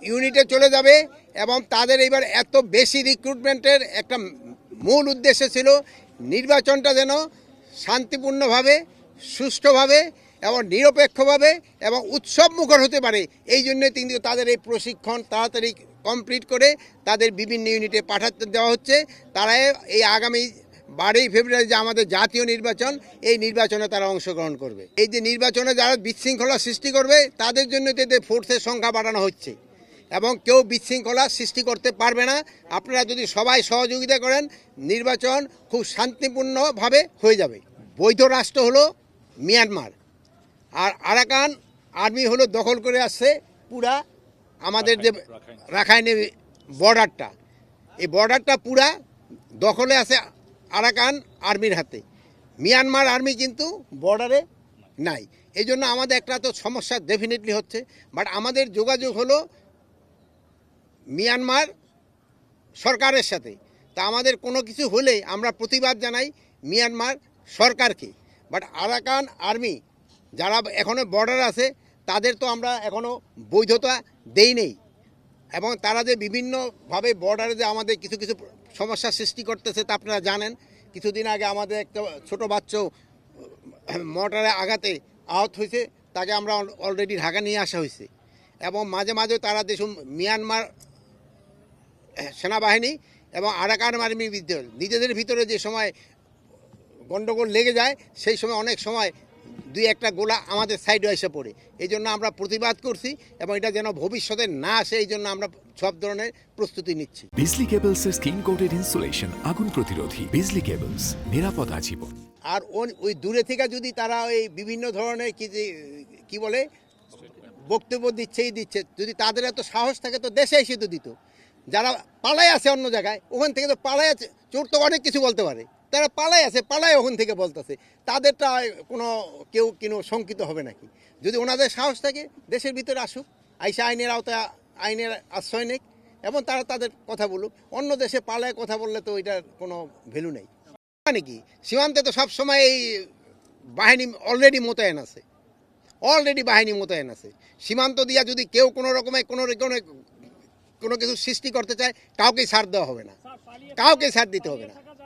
ইউনিটে চলে যাবে এবং তাদের এবার এত বেশি রিক্রুটমেন্টের একটা মূল উদ্দেশ্য ছিল নির্বাচনটা যেন শান্তিপূর্ণভাবে সুষ্ঠুভাবে এবং নিরপেক্ষভাবে এবং উৎসবমুখর হতে পারে। এই জন্যই কিন্তু তাদের এই প্রশিক্ষণ তাড়াতাড়ি কমপ্লিট করে তাদের বিভিন্ন ইউনিটে পাঠাতে দেওয়া হচ্ছে। তারা এই আগামী 12ই ফেব্রুয়ারি যে আমাদের জাতীয় নির্বাচন, এই নির্বাচনে তারা অংশগ্রহণ করবে। এই যে নির্বাচনে যারা বিশৃঙ্খলা সৃষ্টি করবে তাদের জন্য তাদের ফোর্সের সংখ্যা বাড়ানো হচ্ছে এবং কেউ বিশৃঙ্খলা সৃষ্টি করতে পারবে না। আপনারা যদি সবাই সহযোগিতা করেন নির্বাচন খুব শান্তিপূর্ণভাবে হয়ে যাবে। বৈধ রাষ্ট্র হলো মিয়ানমার, আর আরাকান আর্মি হলো দখল করে আসছে পুরা আমাদের যে রাখাইনে বর্ডারটা, এই বর্ডারটা পুরা দখলে আছে আরাকান আর্মির হাতে। মিয়ানমার আর্মি কিন্তু বর্ডারে নাই। এই জন্য আমাদের একটা তো সমস্যা ডেফিনেটলি হচ্ছে, বাট আমাদের যোগাযোগ হলো মিয়ানমার সরকারের সাথে। তা আমাদের কোনো কিছু হলে আমরা প্রতিবাদ জানাই মিয়ানমার সরকারকে, বাট আরাকান আর্মি যারা এখনও বর্ডার আছে তাদের তো আমরা এখনও বৈধতা দেই নেই এবং তারা যে বিভিন্নভাবে বর্ডারে যে আমাদের কিছু কিছু সমস্যার সৃষ্টি করতেছে তা আপনারা জানেন। কিছুদিন আগে আমাদের একটা ছোটো বাচ্চা মর্টারে আঘাতে আহত হয়েছে, তাকে আমরা অলরেডি ঢাকা নিয়ে আসা হয়েছে এবং মাঝে মাঝে তারা দেশ মিয়ানমার সেনাবাহিনী এবং আরাকান আর্মির বিরুদ্ধে নিজেদের ভিতরে যে সময় গণ্ডগোল লেগে যায় সেই সময় অনেক সময় দুই একটা গোলা আমাদের সাইডে এসে পড়ে। এই জন্য আমরা প্রতিবাদ করছি এবং এটা যেন ভবিষ্যতে না আসে এই জন্য আমরা সব ধরনের প্রস্তুতি নিচ্ছি। বিজলি কেবলসের স্কিন কোটেড ইনসুলেশন আগুন প্রতিরোধী। বিজলি কেবলস, নিরাপদ আজীবন। আর ওই দূরে থেকে যদি তারা ওই বিভিন্ন ধরনের কি বলে বক্তব্য দিচ্ছে, যদি তাদের এত সাহস থাকে তো দেশে এসে তো দিত। যারা পালায় আছে অন্য জায়গায়, ওখান থেকে তো পালায় আছে, চোর তো অনেক কিছু বলতে পারে, তারা পালায় আছে, পালায় ওখান থেকে বলতেছে, তাদেরটা কেউ শঙ্কিত হবে নাকি? যদি ওনাদের সাহস থাকে দেশের ভিতরে আসুক, আইসা আইনের আওতায় আইনের আশ্রয় নেক এবং তারা তাদের কথা বলুক। অন্য দেশে পালায় কথা বললে তো এটার কোনো ভ্যালু নেই। মানে কি সীমান্তে তো সবসময় এই বাহিনী অলরেডি মোতায়েন আছে, বাহিনী মোতায়েন আছে। সীমান্ত দিয়া যদি কেউ কোনো রকমে কোনো কিছু সৃষ্টি করতে চায় কাউকে ছাড় দেওয়া হবে না, কাউকে ছাড় দিতে হবে না।